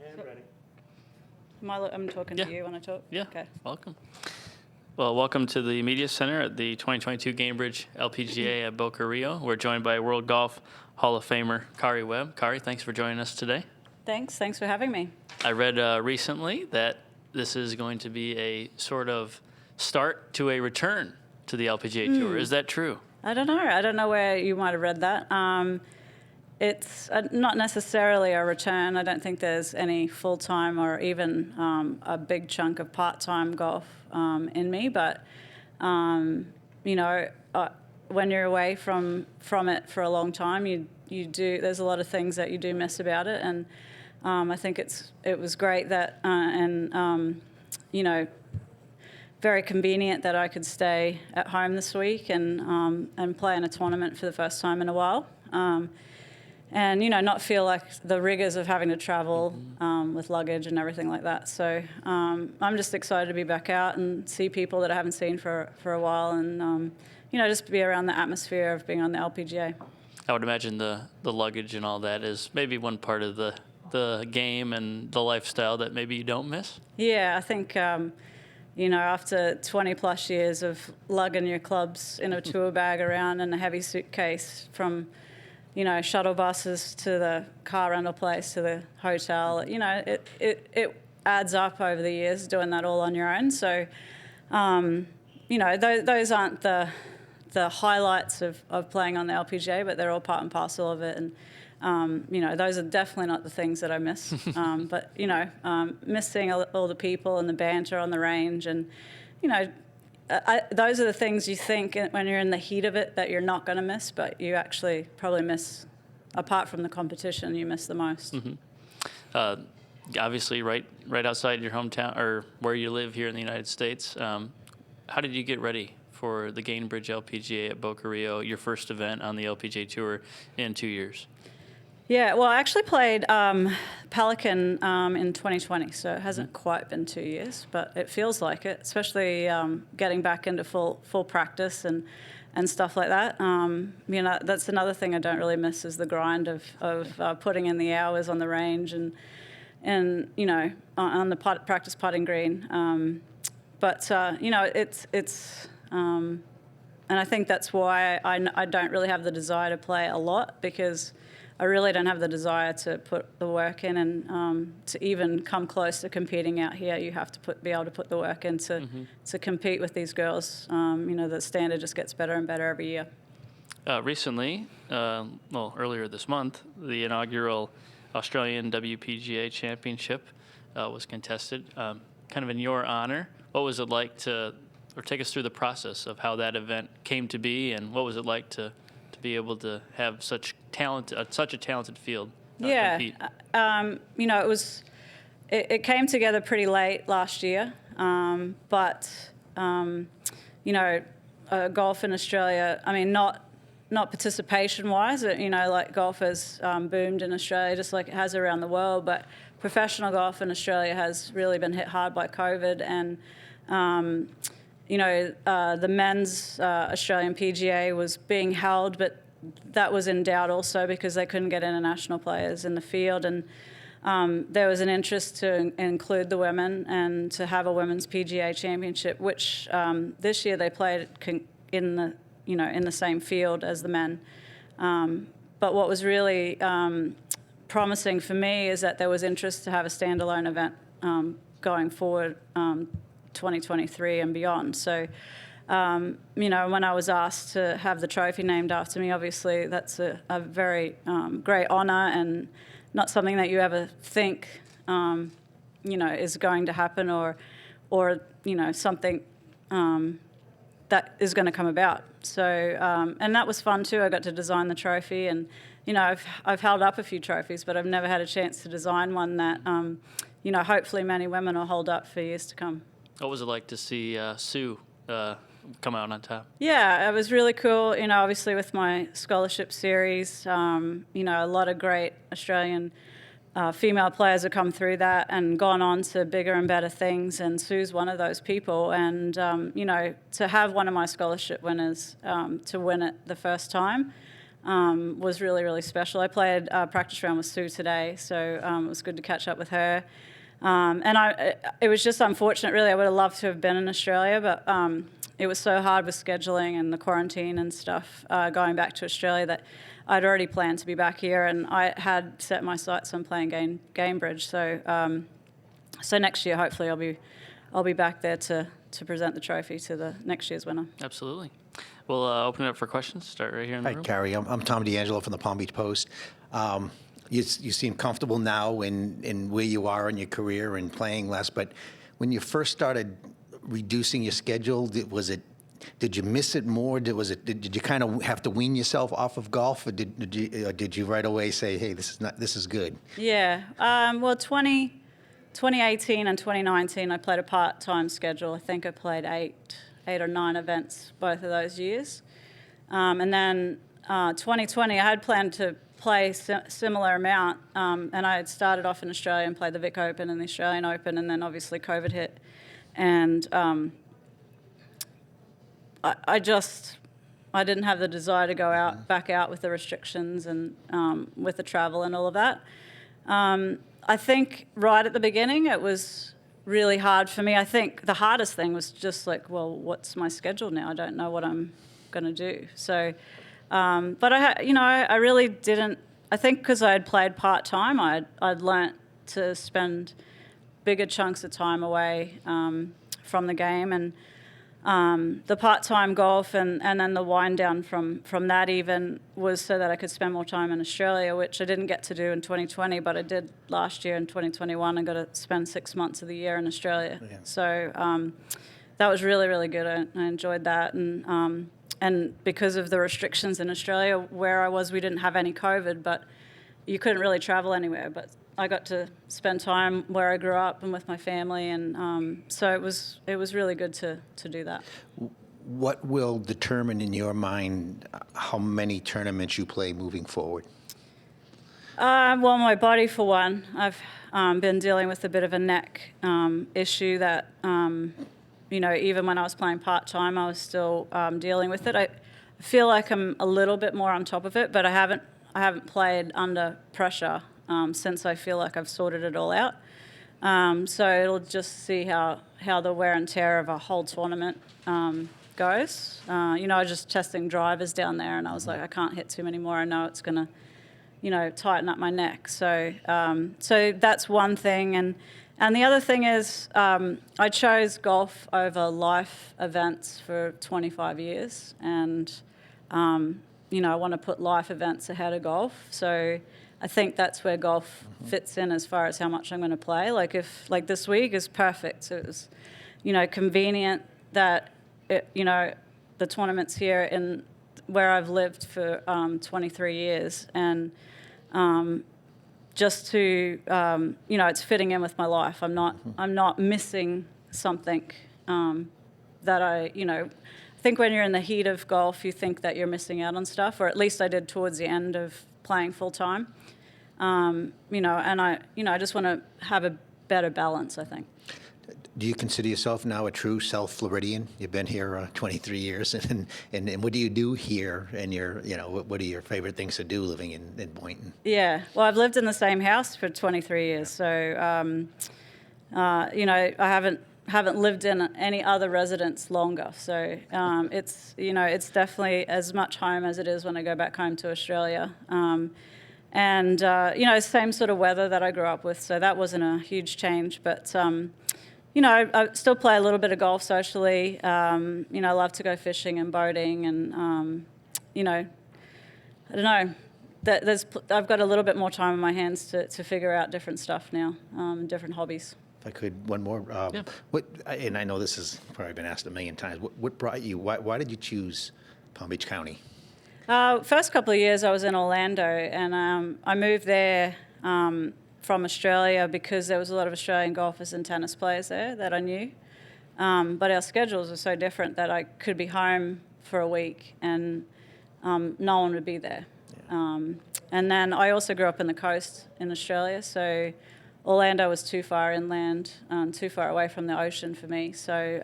And ready. I'm talking Yeah. to you when I talk? Yeah, Okay. welcome. Well, welcome to the Media Center at the 2022 Gainbridge LPGA at Boca Rio. We're joined by World Golf Hall of Famer Karrie Webb. Karrie, thanks for joining us today. Thanks for having me. I read recently that this is going to be a sort of start to a return to the LPGA Tour. Is that true? I don't know. I don't know where you might have read that. It's not necessarily a return. I don't think there's any full-time or even a big chunk of part-time golf in me. But, when you're away from it for a long time, you do. There's a lot of things that you do miss about it. And I think it was great that, very convenient that I could stay at home this week and play in a tournament for the first time in a while. And, not feel like the rigors of having to travel with luggage and everything like that. So I'm just excited to be back out and see people that I haven't seen for a while and, just be around the atmosphere of being on the LPGA. I would imagine the luggage and all that is maybe one part of the game and the lifestyle that maybe you don't miss. Yeah, I think, after 20 plus years of lugging your clubs in a tour bag around in a heavy suitcase from shuttle buses to the car rental place to the hotel, it adds up over the years doing that all on your own. So, those aren't the highlights of playing on the LPGA, but they're all part and parcel of it. And, those are definitely not the things that I miss. But, miss seeing all the people and the banter on the range and, those are the things you think when you're in the heat of it that you're not going to miss, but you actually probably miss, apart from the competition, you miss the most. Mm-hmm. Obviously, right outside your hometown or where you live here in the United States. How did you get ready for the Gainbridge LPGA at Boca Rio, your first event on the LPGA Tour in 2 years? Yeah, well, I actually played Pelican in 2020, so it hasn't quite been 2 years, but it feels like it, especially getting back into full practice and stuff like that. That's another thing I don't really miss is the grind of putting in the hours on the range and on the practice putting green. And I think that's why I don't really have the desire to play a lot, because I really don't have the desire to put the work in, and to even come close to competing out here, you have to be able to put the work in to compete with these girls. The standard just gets better and better every year. Recently, earlier this month, the inaugural Australian WPGA Championship was contested, kind of in your honor. What was it like take us through the process of how that event came to be, and what was it like to be able to have such a talented field compete? It came together pretty late last year, but golf in Australia, I mean, not participation-wise, like golf has boomed in Australia just like it has around the world, but professional golf in Australia has really been hit hard by COVID, and the men's Australian PGA was being held, but that was in doubt also because they couldn't get international players in the field. And there was an interest to include the women and to have a women's PGA championship, which this year they played in the same field as the men. But what was really promising for me is that there was interest to have a standalone event going forward 2023 and beyond. So, when I was asked to have the trophy named after me, obviously that's a very great honor and not something that you ever think, is going to happen or something that is going to come about. So, and that was fun too. I got to design the trophy, and I've held up a few trophies, but I've never had a chance to design one that hopefully many women will hold up for years to come. What was it like to see Sue come out on top? Yeah, it was really cool. Obviously with my scholarship series, a lot of great Australian female players have come through that and gone on to bigger and better things, and Sue's one of those people. And, to have one of my scholarship winners to win it the first time was really, really special. I played a practice round with Sue today, so it was good to catch up with her. It was just unfortunate, really. I would have loved to have been in Australia, but it was so hard with scheduling and the quarantine and stuff going back to Australia that I'd already planned to be back here, and I had set my sights on playing Gainbridge. So next year, hopefully, I'll be back there to present the trophy to the next year's winner. Absolutely. We'll open it up for questions. Start right here in the room. Hi, Karrie. I'm Tom D'Angelo from the Palm Beach Post. You seem comfortable now in where you are in your career and playing less, but when you first started reducing your schedule, did you miss it more? Did you kind of have to wean yourself off of golf, or did you right away say, hey, this is good? Yeah. Well, 2018 and 2019, I played a part-time schedule. I think I played eight or nine events both of those years. And then 2020, I had planned to play similar amount, and I had started off in Australia and played the Vic Open and the Australian Open, and then obviously COVID hit. And I didn't have the desire to go back out with the restrictions and with the travel and all of that. I think right at the beginning it was really hard for me. I think the hardest thing was just like, well, what's my schedule now? I don't know what I'm going to do. So, but I really didn't. I think because I had played part-time, I'd learnt to spend bigger chunks of time away from the game, and the part-time golf and then the wind down from that even was so that I could spend more time in Australia, which I didn't get to do in 2020, but I did last year in 2021. I got to spend 6 months of the year in Australia. Yeah. So that was really, really good. I enjoyed that. And because of the restrictions in Australia, where I was, we didn't have any COVID, but you couldn't really travel anywhere. But I got to spend time where I grew up and with my family, and so it was really good to do that. What will determine in your mind how many tournaments you play moving forward? Well, my body, for one. I've been dealing with a bit of a neck issue that, even when I was playing part-time, I was still dealing with it. I feel like I'm a little bit more on top of it, but I haven't played under pressure since I feel like I've sorted it all out. So it'll just see how the wear and tear of a whole tournament goes. I was just testing drivers down there, and I was like, I can't hit too many more. I know it's going to, tighten up my neck. So that's one thing. And the other thing is I chose golf over life events for 25 years. And, I want to put life events ahead of golf. So I think that's where golf fits in as far as how much I'm going to play. Like this week is perfect. It was, convenient that, the tournament's here in where I've lived for 23 years. And just to, it's fitting in with my life. I'm not missing something that I think when you're in the heat of golf, you think that you're missing out on stuff, or at least I did towards the end of playing full time. And I just want to have a better balance, I think. Do you consider yourself now a true South Floridian? You've been here 23 years, and what do you do here? And what are your favorite things to do living in Boynton? Yeah, well, I've lived in the same house for 23 years, so I haven't lived in any other residence longer. So it's definitely as much home as it is when I go back home to Australia. Same sort of weather that I grew up with, so that wasn't a huge change. But, I still play a little bit of golf socially. I love to go fishing and boating, and, I don't know. I've got a little bit more time on my hands to figure out different stuff now, different hobbies. If I could, one more. Yeah. And I know this has probably been asked a million times. What brought you? Why did you choose Palm Beach County? First couple of years I was in Orlando, and I moved there from Australia because there was a lot of Australian golfers and tennis players there that I knew. But our schedules were so different that I could be home for a week and no one would be there. Yeah. And then I also grew up in the coast in Australia, so Orlando was too far inland, too far away from the ocean for me. So,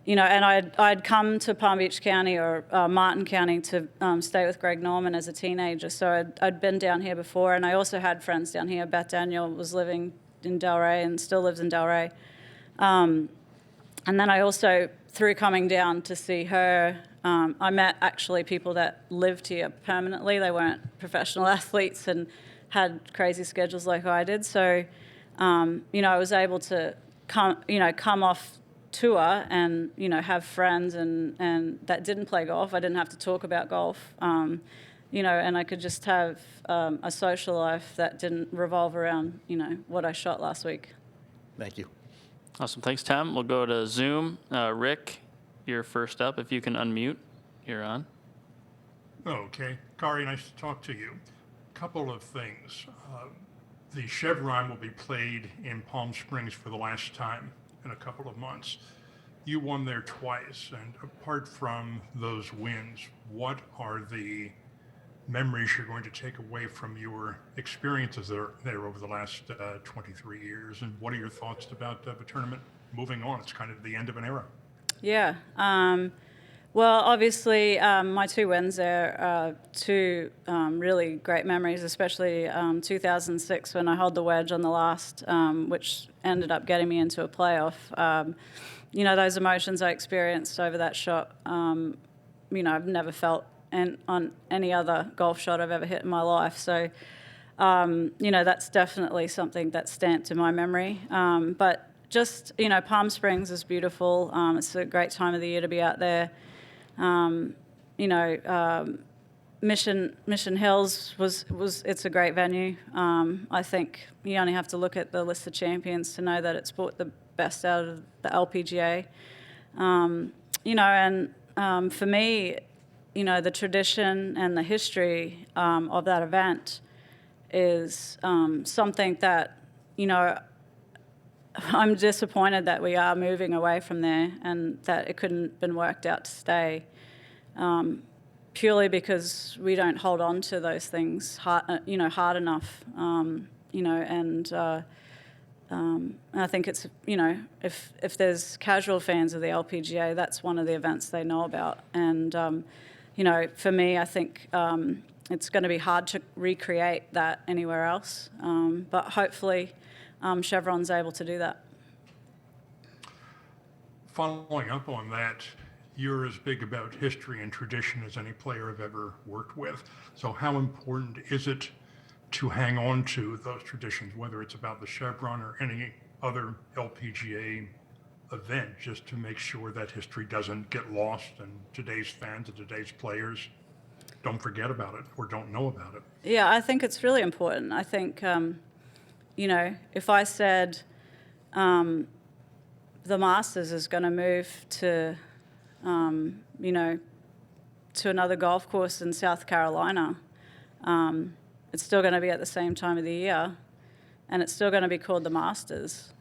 and I'd come to Palm Beach County or Martin County to stay with Greg Norman as a teenager. So I'd been down here before, and I also had friends down here. Beth Daniel was living in Delray and still lives in Delray. And then I also, through coming down to see her, I met actually people that lived here permanently. They weren't professional athletes and had crazy schedules like I did. So, I was able to come off tour and, have friends and that didn't play golf. I didn't have to talk about golf, and I could just have a social life that didn't revolve around, what I shot last week. Thank you. Awesome. Thanks, Tom. We'll go to Zoom. Rick, you're first up. If you can unmute, you're on. Okay. Karrie, nice to talk to you. Couple of things. The Chevron will be played in Palm Springs for the last time in a couple of months. You won there twice, and apart from those wins, what are the memories you're going to take away from your experiences there over the last 23 years, and what are your thoughts about the tournament moving on? It's kind of the end of an era. Yeah. Well, obviously, my two wins there are two really great memories, especially 2006 when I held the wedge on the last, which ended up getting me into a playoff. Those emotions I experienced over that shot, I've never felt on any other golf shot I've ever hit in my life. So, that's definitely something that's stamped in my memory. But just, Palm Springs is beautiful. It's a great time of the year to be out there. Mission Hills it's a great venue. I think you only have to look at the list of champions to know that it's brought the best out of the LPGA. For me, the tradition and the history of that event is something that, I'm disappointed that we are moving away from there and that it couldn't have been worked out to stay, purely because we don't hold on to those things hard enough, and I think it's, if there's casual fans of the LPGA, that's one of the events they know about. And, for me, I think it's going to be hard to recreate that anywhere else, but hopefully Chevron's able to do that. Following up on that, you're as big about history and tradition as any player I've ever worked with. So how important is it to hang on to those traditions, whether it's about the Chevron or any other LPGA event, just to make sure that history doesn't get lost and today's fans and today's players don't forget about it or don't know about it? Yeah, I think it's really important. I think, if I said the Masters is going to move to, to another golf course in South Carolina, it's still going to be at the same time of the year, and it's still going to be called the Masters.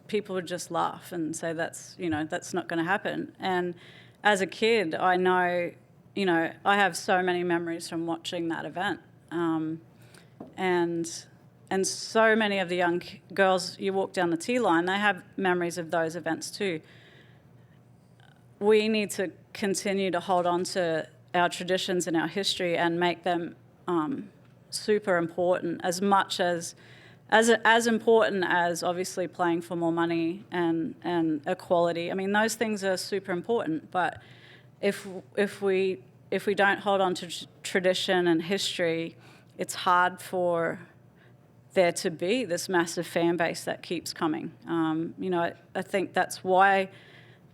People would just laugh and say that's not going to happen. And as a kid, I know, I have so many memories from watching that event. And so many of the young girls, you walk down the tee line, they have memories of those events too. We need to continue to hold on to our traditions and our history and make them super important, as much as important as obviously playing for more money and equality. I mean, those things are super important, but if we don't hold on to tradition and history, it's hard for there to be this massive fan base that keeps coming. I think that's why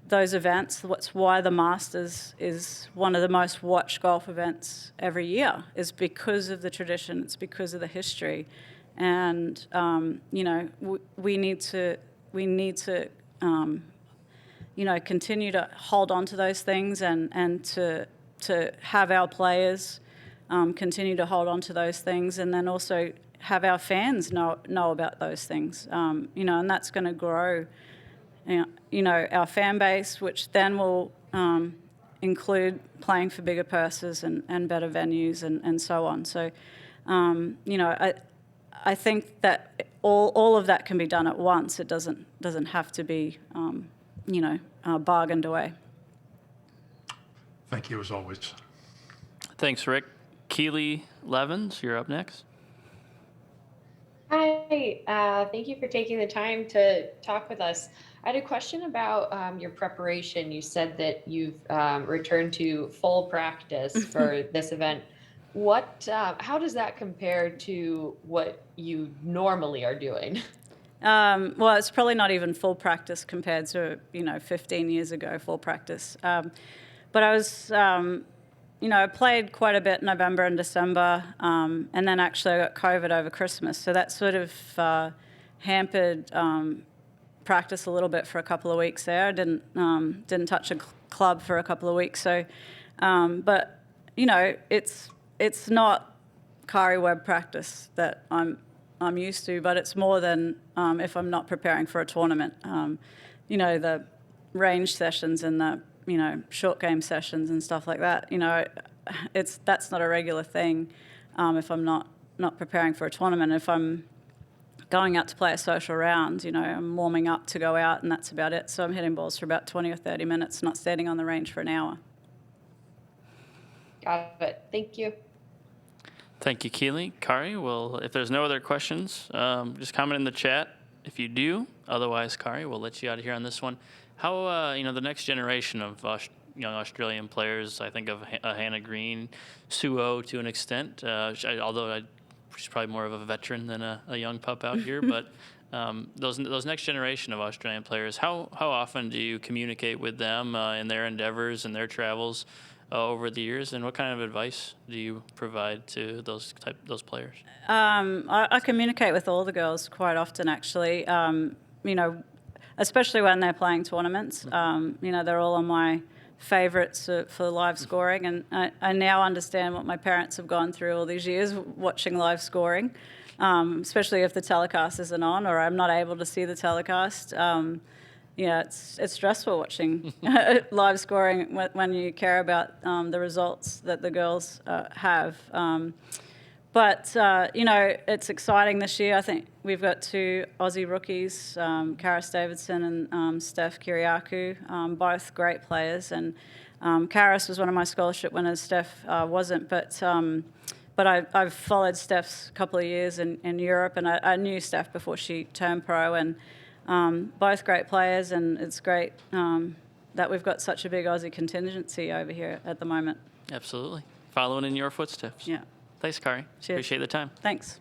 those events, that's why the Masters is one of the most watched golf events every year, is because of the tradition, it's because of the history. And, we need to continue to hold on to those things and to have our players continue to hold on to those things, and then also have our fans know about those things, and that's going to grow, our fan base, which then will include playing for bigger purses and better venues and so on. So, I think that all of that can be done at once. It doesn't have to be, bargained away. Thank you as always. Thanks, Rick. Keely Levins, you're up next. Hi, thank you for taking the time to talk with us. I had a question about your preparation. You said that you've returned to full practice for this event. How does that compare to what you normally are doing? Well, it's probably not even full practice compared to 15 years ago, full practice. But I was, I played quite a bit November and December, and then actually I got COVID over Christmas, so that sort of hampered practice a little bit for a couple of weeks there. I didn't touch a club for a couple of weeks, so but it's not Karrie Webb practice that I'm used to, but it's more than if I'm not preparing for a tournament. The range sessions and the short game sessions and stuff like that. That's not a regular thing if I'm not preparing for a tournament. If I'm going out to play a social round, I'm warming up to go out, and that's about it. So I'm hitting balls for about 20 or 30 minutes, not standing on the range for an hour. Got it. Thank you. Thank you, Keely. Karrie, well, if there's no other questions, just comment in the chat if you do. Otherwise, Karrie, we'll let you out of here on this one. How, the next generation of young Australian players, I think of Hannah Green, Suo to an extent, although she's probably more of a veteran than a young pup out here, but those next generation of Australian players, how often do you communicate with them in their endeavors and their travels over the years, and what kind of advice do you provide to those players? I communicate with all the girls quite often, actually. Especially when they're playing tournaments. They're all on my favourites for live scoring, and I now understand what my parents have gone through all these years watching live scoring, especially if the telecast isn't on or I'm not able to see the telecast. It's stressful watching live scoring when you care about the results that the girls have. But it's exciting this year. I think we've got two Aussie rookies, Karis Davidson and Steph Kyriakou, both great players. And Karis was one of my scholarship winners. Steph wasn't, but I've followed Steph's couple of years in Europe, and I knew Steph before she turned pro. And both great players, and it's great that we've got such a big Aussie contingency over here at the moment. Absolutely. Following in your footsteps. Yeah. Thanks, Karrie. Cheers. Appreciate the time. Thanks.